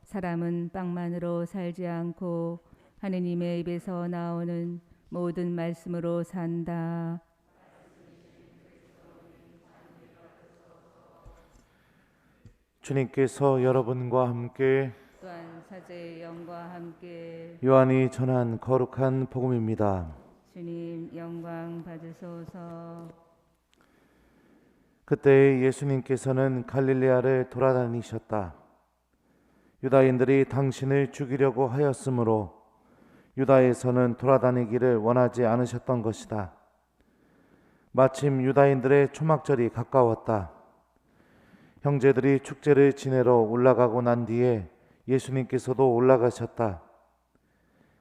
사람은 빵만으로 살지 않고 하느님의 입에서 나오는 모든 말씀으로 산다. 주님께서 여러분과 함께 또한 사제의 영과 함께 요한이 전한 거룩한 복음입니다. 주님 영광 받으소서. 그때 예수님께서는 갈릴레아를 돌아다니셨다. 유다인들이 당신을 죽이려고 하였으므로 유다에서는 돌아다니기를 원하지 않으셨던 것이다. 마침 유다인들의 초막절이 가까웠다. 형제들이 축제를 지내러 올라가고 난 뒤에 예수님께서도 올라가셨다.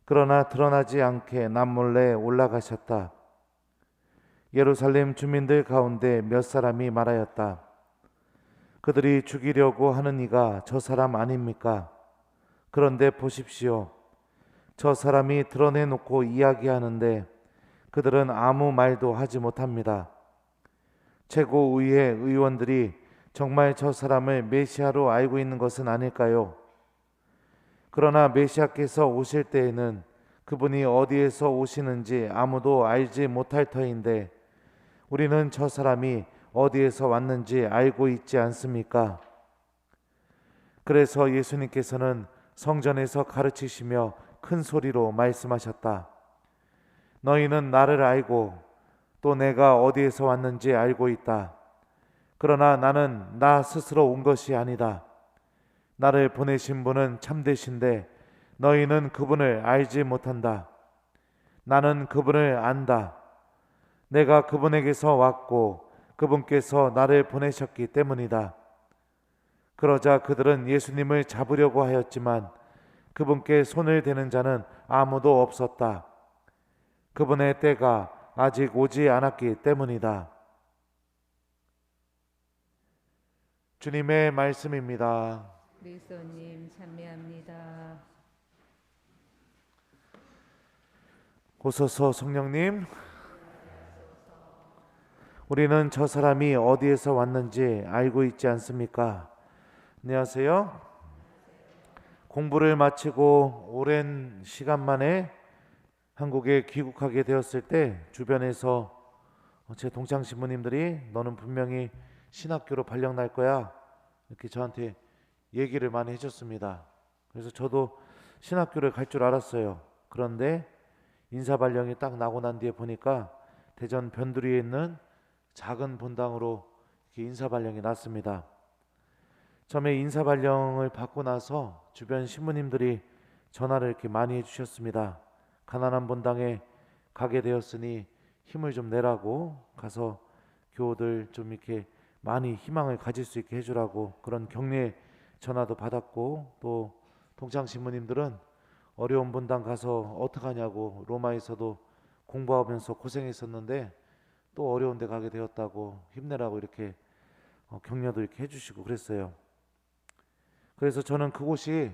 그러나 드러나지 않게 남몰래 올라가셨다. 예루살렘 주민들 가운데 몇 사람이 말하였다. 그들이 죽이려고 하는 이가 저 사람 아닙니까? 그런데 보십시오. 저 사람이 드러내놓고 이야기하는데 그들은 아무 말도 하지 못합니다. 최고의회 의원들이 정말 저 사람을 메시아로 알고 있는 것은 아닐까요? 그러나 메시아께서 오실 때에는 그분이 어디에서 오시는지 아무도 알지 못할 터인데 우리는 저 사람이 어디에서 왔는지 알고 있지 않습니까? 그래서 예수님께서는 성전에서 가르치시며 큰 소리로 말씀하셨다. 너희는 나를 알고 또 내가 어디에서 왔는지 알고 있다. 그러나 나는 나 스스로 온 것이 아니다. 나를 보내신 분은 참되신데 너희는 그분을 알지 못한다. 나는 그분을 안다. 내가 그분에게서 왔고 그분께서 나를 보내셨기 때문이다. 그러자 그들은 예수님을 잡으려고 하였지만 그분께 손을 대는 자는 아무도 없었다. 그분의 때가 아직 오지 않았기 때문이다. 주님의 말씀입니다. 그리스도님 찬미합니다. 오소서 성령님, 우리는 저 사람이 어디에서 왔는지 알고 있지 않습니까? 안녕하세요. 공부를 마치고 오랜 시간 만에 한국에 귀국하게 되었을 때 주변에서 제 동창 신부님들이 너는 분명히 신학교로 발령 날 거야 이렇게 저한테 얘기를 많이 해줬습니다. 그래서 저도 신학교를 갈 줄 알았어요. 그런데 인사 발령이 딱 나고 난 뒤에 보니까 대전 변두리에 있는 작은 본당으로 이렇게 인사 발령이 났습니다. 처음에 인사 발령을 받고 나서 주변 신부님들이 전화를 이렇게 많이 해주셨습니다. 가난한 본당에 가게 되었으니 힘을 좀 내라고, 가서 교우들 좀 이렇게 많이 희망을 가질 수 있게 해주라고 그런 격려 전화도 받았고, 또 동창 신부님들은 어려운 본당 가서 어떡하냐고, 로마에서도 공부하면서 고생했었는데 또 어려운 데 가게 되었다고 힘내라고 이렇게 격려도 이렇게 해주시고 그랬어요. 그래서 저는 그곳이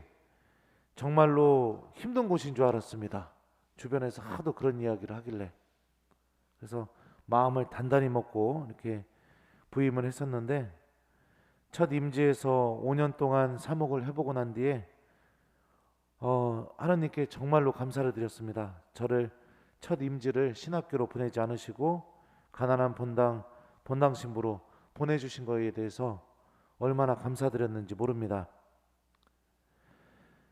정말로 힘든 곳인 줄 알았습니다. 주변에서 하도 그런 이야기를 하길래. 그래서 마음을 단단히 먹고 이렇게 부임을 했었는데, 첫 임지에서 5년 동안 사목을 해보고 난 뒤에 하나님께 정말로 감사를 드렸습니다. 저를 첫 임지를 신학교로 보내지 않으시고 가난한 본당 신부로 보내주신 거에 대해서 얼마나 감사드렸는지 모릅니다.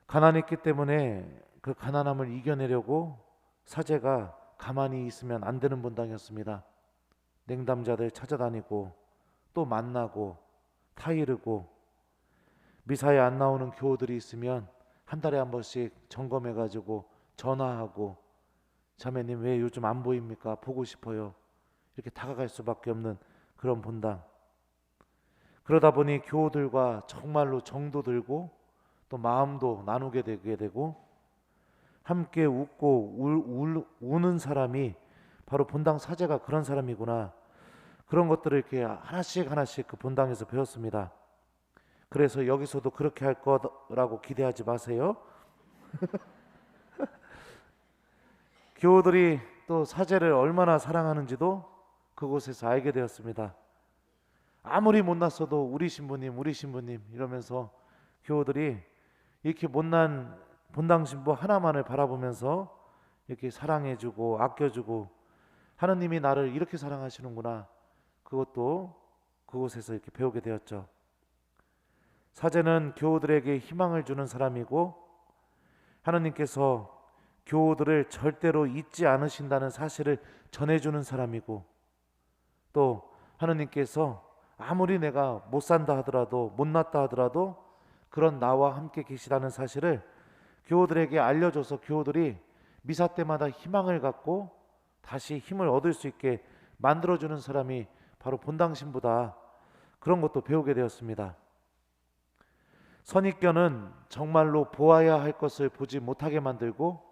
가난했기 때문에 그 가난함을 이겨내려고 사제가 가만히 있으면 안 되는 본당이었습니다. 냉담자들 찾아다니고 또 만나고 타이르고, 미사에 안 나오는 교우들이 있으면 한 달에 한 번씩 점검해가지고 전화하고, 자매님 왜 요즘 안 보입니까? 보고 싶어요. 이렇게 다가갈 수밖에 없는 그런 본당. 그러다 보니 교우들과 정말로 정도 들고 또 마음도 나누게 되게 되고, 함께 웃고 우는 사람이 바로 본당 사제가 그런 사람이구나, 그런 것들을 이렇게 하나씩 하나씩 그 본당에서 배웠습니다. 그래서 여기서도 그렇게 할 거라고 기대하지 마세요. 교우들이 또 사제를 얼마나 사랑하는지도 그곳에서 알게 되었습니다. 아무리 못났어도 우리 신부님 이러면서 교우들이 이렇게 못난 본당 신부 하나만을 바라보면서 이렇게 사랑해주고 아껴주고 하느님이 나를 이렇게 사랑하시는구나, 그것도 그곳에서 이렇게 배우게 되었죠. 사제는 교우들에게 희망을 주는 사람이고 하느님께서 교우들을 절대로 잊지 않으신다는 사실을 전해주는 사람이고, 또 하느님께서 아무리 내가 못 산다 하더라도 못났다 하더라도 그런 나와 함께 계시다는 사실을 교우들에게 알려줘서 교우들이 미사 때마다 희망을 갖고 다시 힘을 얻을 수 있게 만들어주는 사람이 바로 본당 신부다, 그런 것도 배우게 되었습니다. 선입견은 정말로 보아야 할 것을 보지 못하게 만들고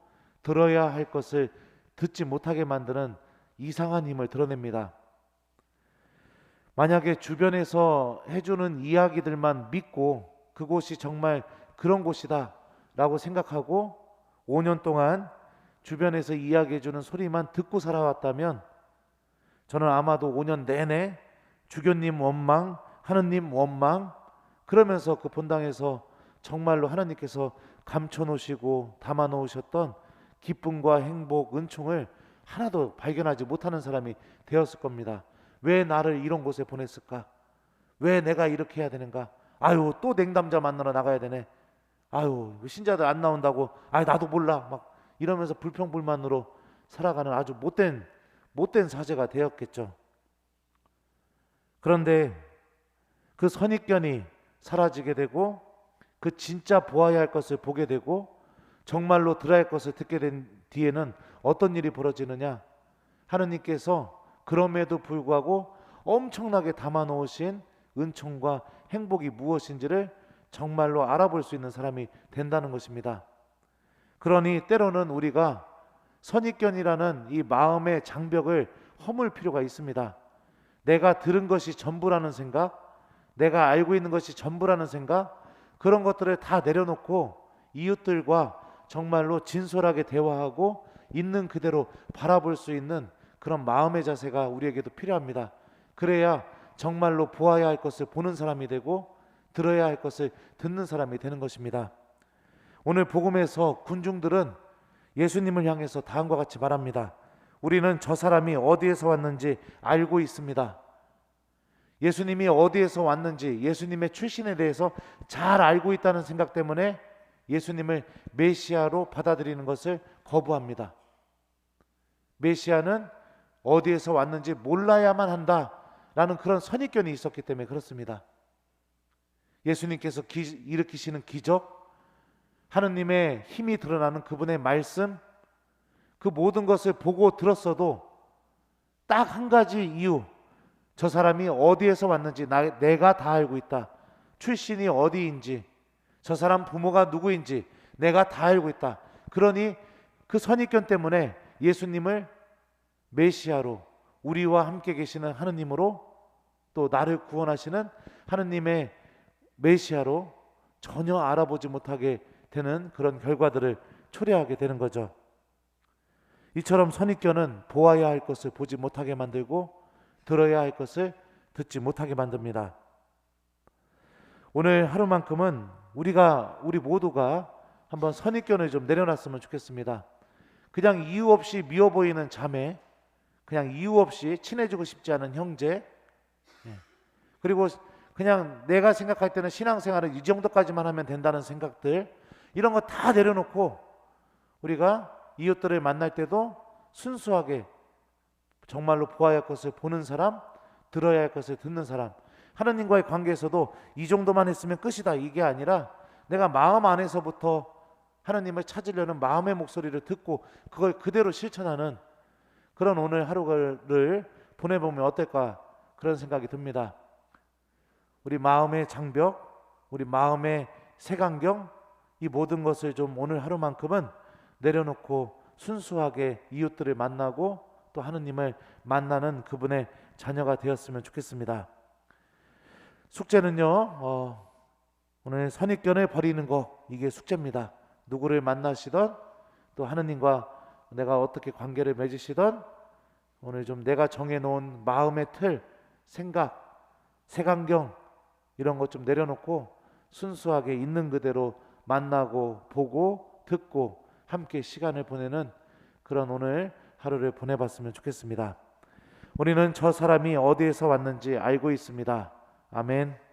들어야 할 것을 듣지 못하게 만드는 이상한 힘을 드러냅니다. 만약에 주변에서 해주는 이야기들만 믿고 그곳이 정말 그런 곳이다 라고 생각하고 5년 동안 주변에서 이야기해주는 소리만 듣고 살아왔다면 저는 아마도 5년 내내 주교님 원망, 하느님 원망, 그러면서 그 본당에서 정말로 하나님께서 감춰놓으시고 담아놓으셨던 기쁨과 행복, 은총을 하나도 발견하지 못하는 사람이 되었을 겁니다. 왜 나를 이런 곳에 보냈을까? 왜 내가 이렇게 해야 되는가? 아유, 또 냉담자 만나러 나가야 되네. 아유, 신자들 안 나온다고, 아유 나도 몰라, 막 이러면서 불평불만으로 살아가는 아주 못된 사제가 되었겠죠. 그런데 그 선입견이 사라지게 되고 그 진짜 보아야 할 것을 보게 되고 정말로 들어야 할 것을 듣게 된 뒤에는 어떤 일이 벌어지느냐? 하느님께서 그럼에도 불구하고 엄청나게 담아놓으신 은총과 행복이 무엇인지를 정말로 알아볼 수 있는 사람이 된다는 것입니다. 그러니 때로는 우리가 선입견이라는 이 마음의 장벽을 허물 필요가 있습니다. 내가 들은 것이 전부라는 생각, 내가 알고 있는 것이 전부라는 생각, 그런 것들을 다 내려놓고 이웃들과 정말로 진솔하게 대화하고 있는 그대로 바라볼 수 있는 그런 마음의 자세가 우리에게도 필요합니다. 그래야 정말로 보아야 할 것을 보는 사람이 되고 들어야 할 것을 듣는 사람이 되는 것입니다. 오늘 복음에서 군중들은 예수님을 향해서 다음과 같이 말합니다. 우리는 저 사람이 어디에서 왔는지 알고 있습니다. 예수님이 어디에서 왔는지, 예수님의 출신에 대해서 잘 알고 있다는 생각 때문에 예수님을 메시아로 받아들이는 것을 거부합니다. 메시아는 어디에서 왔는지 몰라야만 한다라는 그런 선입견이 있었기 때문에 그렇습니다. 예수님께서 일으키시는 기적, 하느님의 힘이 드러나는 그분의 말씀, 그 모든 것을 보고 들었어도 딱 한 가지 이유, 저 사람이 어디에서 왔는지 내가 다 알고 있다. 출신이 어디인지, 저 사람 부모가 누구인지 내가 다 알고 있다. 그러니 그 선입견 때문에 예수님을 메시아로, 우리와 함께 계시는 하느님으로, 또 나를 구원하시는 하느님의 메시아로 전혀 알아보지 못하게 되는 그런 결과들을 초래하게 되는 거죠. 이처럼 선입견은 보아야 할 것을 보지 못하게 만들고 들어야 할 것을 듣지 못하게 만듭니다. 오늘 하루만큼은 우리 모두가 한번 선입견을 좀 내려놨으면 좋겠습니다. 그냥 이유 없이 미워 보이는 자매, 그냥 이유 없이 친해지고 싶지 않은 형제, 그리고 그냥 내가 생각할 때는 신앙생활은 이 정도까지만 하면 된다는 생각들, 이런 거 다 내려놓고 우리가 이웃들을 만날 때도 순수하게 정말로 보아야 할 것을 보는 사람, 들어야 할 것을 듣는 사람, 하나님과의 관계에서도 이 정도만 했으면 끝이다, 이게 아니라 내가 마음 안에서부터 하나님을 찾으려는 마음의 목소리를 듣고 그걸 그대로 실천하는 그런 오늘 하루를 보내보면 어떨까, 그런 생각이 듭니다. 우리 마음의 장벽, 우리 마음의 색안경, 이 모든 것을 좀 오늘 하루만큼은 내려놓고 순수하게 이웃들을 만나고 또 하느님을 만나는 그분의 자녀가 되었으면 좋겠습니다. 숙제는요, 오늘 선입견을 버리는 거, 이게 숙제입니다. 누구를 만나시던 또 하느님과 내가 어떻게 관계를 맺으시던 오늘 좀 내가 정해놓은 마음의 틀, 생각, 색안경 이런 것 좀 내려놓고 순수하게 있는 그대로 만나고 보고 듣고 함께 시간을 보내는 그런 오늘 하루를 보내봤으면 좋겠습니다. 우리는 저 사람이 어디에서 왔는지 알고 있습니다. 아멘.